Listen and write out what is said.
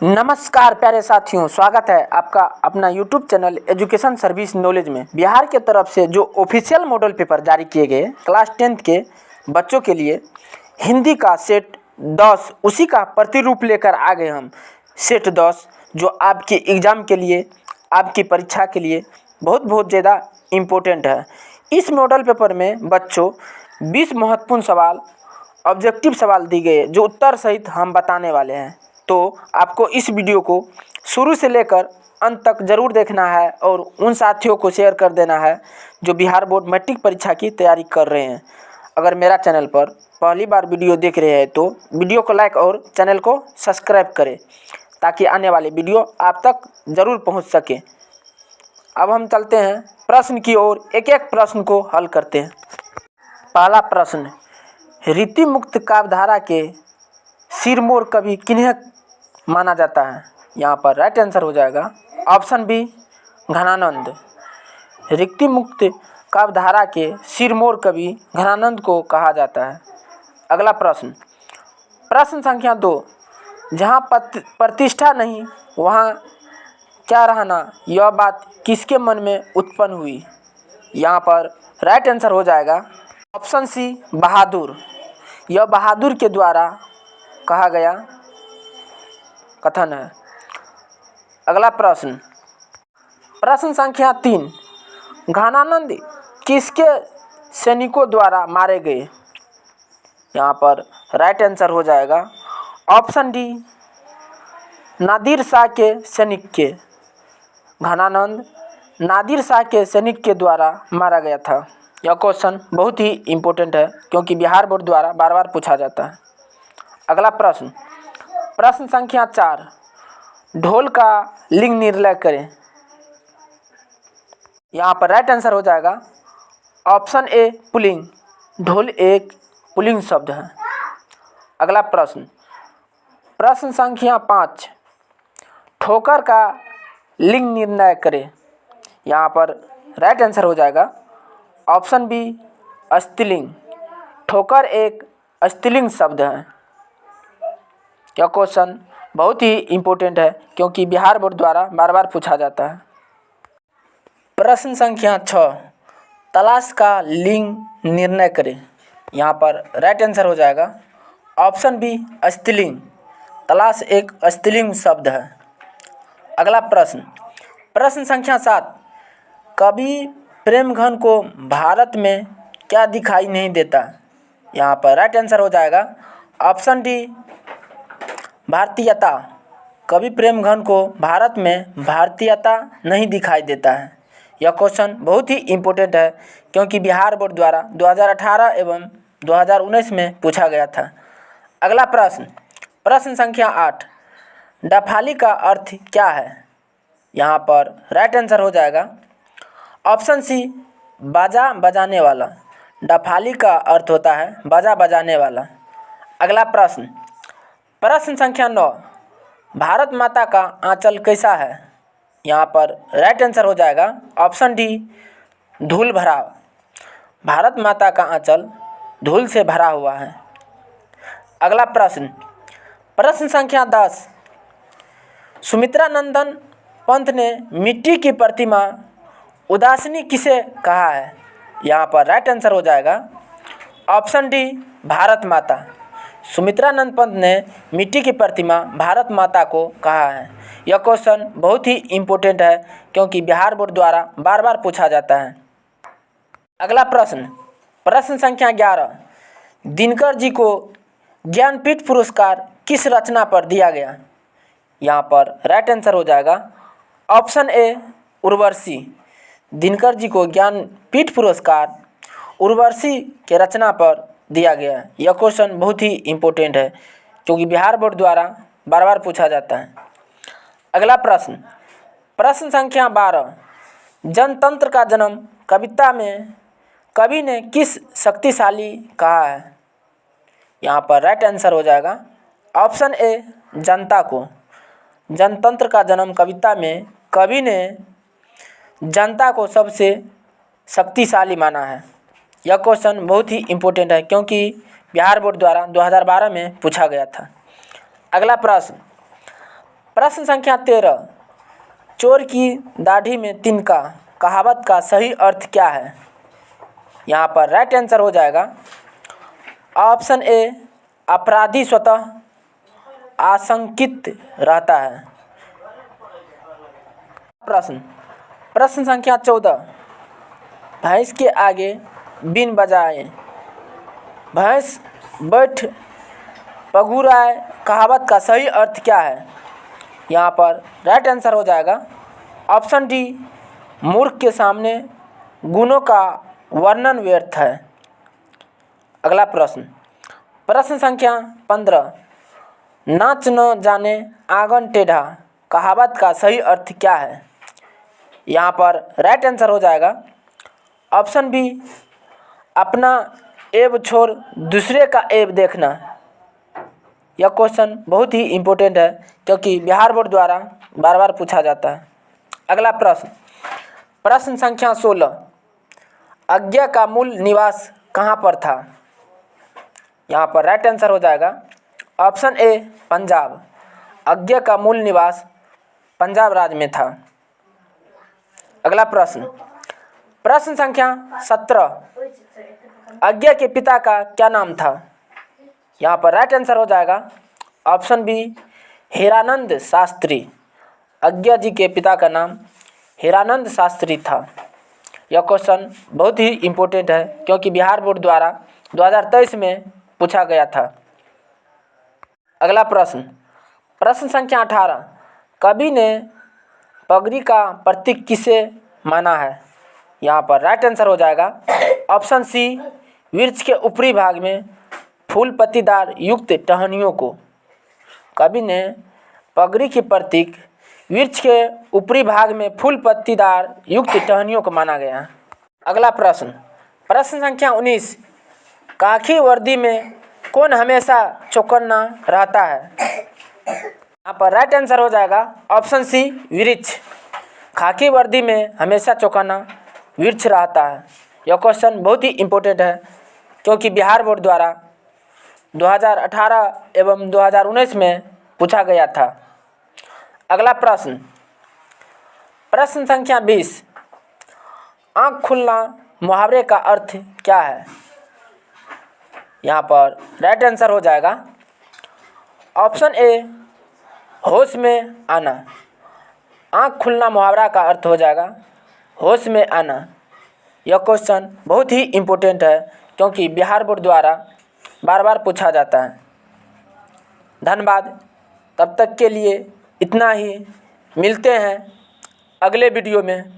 नमस्कार प्यारे साथियों, स्वागत है आपका अपना YouTube channel education service knowledge में। बिहार के तरफ से जो ऑफिशियल मॉडल पेपर जारी किए गए क्लास 10th के बच्चों के लिए हिंदी का सेट 10 उसी का प्रतिरूप लेकर आ गए हम। सेट 10 जो आपके एग्ज़ाम के लिए, आपकी परीक्षा के लिए बहुत ज़्यादा इम्पोर्टेंट है। इस मॉडल पेपर में बच्चों 20 महत्वपूर्ण सवाल, ऑब्जेक्टिव सवाल दी गए जो उत्तर सहित हम बताने वाले हैं। तो आपको इस वीडियो को शुरू से लेकर अंत तक ज़रूर देखना है और उन साथियों को शेयर कर देना है जो बिहार बोर्ड मैट्रिक परीक्षा की तैयारी कर रहे हैं। अगर मेरा चैनल पर पहली बार वीडियो देख रहे हैं तो वीडियो को लाइक और चैनल को सब्सक्राइब करें ताकि आने वाले वीडियो आप तक ज़रूर पहुंच सके। अब हम चलते हैं प्रश्न की ओर, एक प्रश्न को हल करते हैं। पहला प्रश्न, रीति मुक्त काव्यधारा के सिरमौर कवि किन्हें माना जाता है? यहाँ पर राइट आंसर हो जाएगा ऑप्शन बी, घनानंद। रीति मुक्त काव्यधारा के सिरमौर कवि घनानंद को कहा जाता है। अगला प्रश्न, प्रश्न संख्या 2, जहाँ प्रतिष्ठा नहीं वहाँ क्या रहना, यह बात किसके मन में उत्पन्न हुई? यहाँ पर राइट आंसर हो जाएगा ऑप्शन सी, बहादुर। यह बहादुर के द्वारा कहा गया कथन है। अगला प्रश्न, प्रश्न संख्या 3, घनानंद किसके सैनिकों द्वारा मारे गए? यहाँ पर राइट आंसर हो जाएगा ऑप्शन डी, नादिर शाह के सैनिक के। घनानंद नादिर शाह के सैनिक के द्वारा मारा गया था। यह क्वेश्चन बहुत ही इम्पोर्टेंट है क्योंकि बिहार बोर्ड द्वारा बार पूछा जाता है। अगला प्रश्न, प्रश्न संख्या 4, ढोल का लिंग निर्णय करें। यहाँ पर राइट आंसर हो जाएगा ऑप्शन ए, पुल्लिंग। ढोल एक पुल्लिंग शब्द है। अगला प्रश्न, प्रश्न संख्या 5, ठोकर का लिंग निर्णय करें। यहाँ पर राइट आंसर हो जाएगा ऑप्शन बी, स्त्रीलिंग। ठोकर एक स्त्रीलिंग शब्द है। यह क्वेश्चन बहुत ही इम्पोर्टेंट है क्योंकि बिहार बोर्ड द्वारा बार पूछा जाता है। प्रश्न संख्या 6, तलाश का लिंग निर्णय करें। यहाँ पर राइट आंसर हो जाएगा ऑप्शन बी, स्त्रीलिंग। तलाश एक स्त्रीलिंग शब्द है। अगला प्रश्न, प्रश्न संख्या 7, कवि प्रेमघन को भारत में क्या दिखाई नहीं देता? यहाँ पर राइट आंसर हो जाएगा ऑप्शन डी, भारतीयता। कवि प्रेमघन को भारत में भारतीयता नहीं दिखाई देता है। यह क्वेश्चन बहुत ही इम्पोर्टेंट है क्योंकि बिहार बोर्ड द्वारा 2018 एवं 2019 में पूछा गया था। अगला प्रश्न, प्रश्न संख्या 8, डफाली का अर्थ क्या है? यहाँ पर राइट आंसर हो जाएगा ऑप्शन सी, बाजा बजाने वाला। डफाली का अर्थ होता है बाजा बजाने वाला। अगला प्रश्न, प्रश्न संख्या 9, भारत माता का आंचल कैसा है? यहाँ पर राइट आंसर हो जाएगा ऑप्शन डी, धूल भरा। भारत माता का आंचल धूल से भरा हुआ है। अगला प्रश्न, प्रश्न संख्या 10, सुमित्रा नंदन पंत ने मिट्टी की प्रतिमा उदासीनी किसे कहा है? यहाँ पर राइट आंसर हो जाएगा ऑप्शन डी, भारत माता। सुमित्रानंद पंत ने मिट्टी की प्रतिमा भारत माता को कहा है। यह क्वेश्चन बहुत ही इम्पोर्टेंट है क्योंकि बिहार बोर्ड द्वारा बार पूछा जाता है। अगला प्रश्न, प्रश्न संख्या 11, दिनकर जी को ज्ञानपीठ पुरस्कार किस रचना पर दिया गया? यहाँ पर राइट आंसर हो जाएगा ऑप्शन ए, उर्वशी। दिनकर जी को ज्ञानपीठ पुरस्कार उर्वशी के रचना पर दिया गया है। यह क्वेश्चन बहुत ही इम्पोर्टेंट है क्योंकि बिहार बोर्ड द्वारा बार पूछा जाता है। अगला प्रश्न, प्रश्न संख्या 12, जनतंत्र का जन्म कविता में कवि ने किस शक्तिशाली कहा है? यहाँ पर राइट आंसर हो जाएगा ऑप्शन ए, जनता को। जनतंत्र का जन्म कविता में कवि ने जनता को सबसे शक्तिशाली माना है। यह क्वेश्चन बहुत ही इम्पोर्टेंट है क्योंकि बिहार बोर्ड द्वारा 2012 में पूछा गया था। अगला प्रश्न, प्रश्न संख्या 13, चोर की दाढ़ी में तिनका कहावत का सही अर्थ क्या है? यहाँ पर राइट आंसर हो जाएगा ऑप्शन ए, अपराधी स्वतः आशंकित रहता है। प्रश्न संख्या 14, भैंस के आगे बीन बजाए भैंस बैठ पगुराए कहावत का सही अर्थ क्या है? यहाँ पर राइट आंसर हो जाएगा ऑप्शन डी, मूर्ख के सामने गुणों का वर्णन व्यर्थ है। अगला प्रश्न संख्या 15, नाच न जाने आंगन टेढ़ा कहावत का सही अर्थ क्या है? यहाँ पर राइट आंसर हो जाएगा ऑप्शन बी, अपना ऐब छोड़ दूसरे का ऐब देखना। यह क्वेश्चन बहुत ही इम्पोर्टेंट है क्योंकि बिहार बोर्ड द्वारा बार बार पूछा जाता है। अगला प्रश्न संख्या 16, अज्ञा का मूल निवास कहाँ पर था? यहाँ पर राइट आंसर हो जाएगा ऑप्शन ए, पंजाब। अज्ञा का मूल निवास पंजाब राज्य में था। अगला प्रश्न संख्या 17, अज्ञा के पिता का क्या नाम था? यहाँ पर राइट आंसर हो जाएगा ऑप्शन बी, हीरानंद शास्त्री। अज्ञा जी के पिता का नाम हीरानंद शास्त्री था। यह क्वेश्चन बहुत ही इम्पोर्टेंट है क्योंकि बिहार बोर्ड द्वारा 2023 में पूछा गया था। अगला प्रश्न संख्या 18, कवि ने पगड़ी का प्रतीक किसे माना है? यहाँ पर राइट आंसर हो जाएगा ऑप्शन सी, वृक्ष के ऊपरी भाग में फूल पत्तीदार युक्त टहनियों को। कवि ने पगड़ी के प्रतीक वृक्ष के ऊपरी भाग में फूल पत्तीदार युक्त टहनियों को माना गया। अगला प्रश्न संख्या 19, काकी वर्दी में कौन हमेशा चौकन्ना रहता है? यहाँ पर राइट आंसर हो जाएगा ऑप्शन सी, वृक्ष। खाकी वर्दी में हमेशा चौकन्ना वृक्ष रहता है। यह क्वेश्चन बहुत ही इम्पोर्टेंट है क्योंकि बिहार बोर्ड द्वारा 2018 एवं 2019 में पूछा गया था। अगला प्रश्न संख्या 20, आँख खुलना मुहावरे का अर्थ क्या है? यहाँ पर राइट आंसर हो जाएगा ऑप्शन ए, होश में आना। आँख खुलना मुहावरा का अर्थ हो जाएगा होश में आना। यह क्वेश्चन बहुत ही इम्पोर्टेंट है क्योंकि बिहार बोर्ड द्वारा बार बार पूछा जाता है। धन्यवाद। तब तक के लिए इतना ही, मिलते हैं अगले वीडियो में।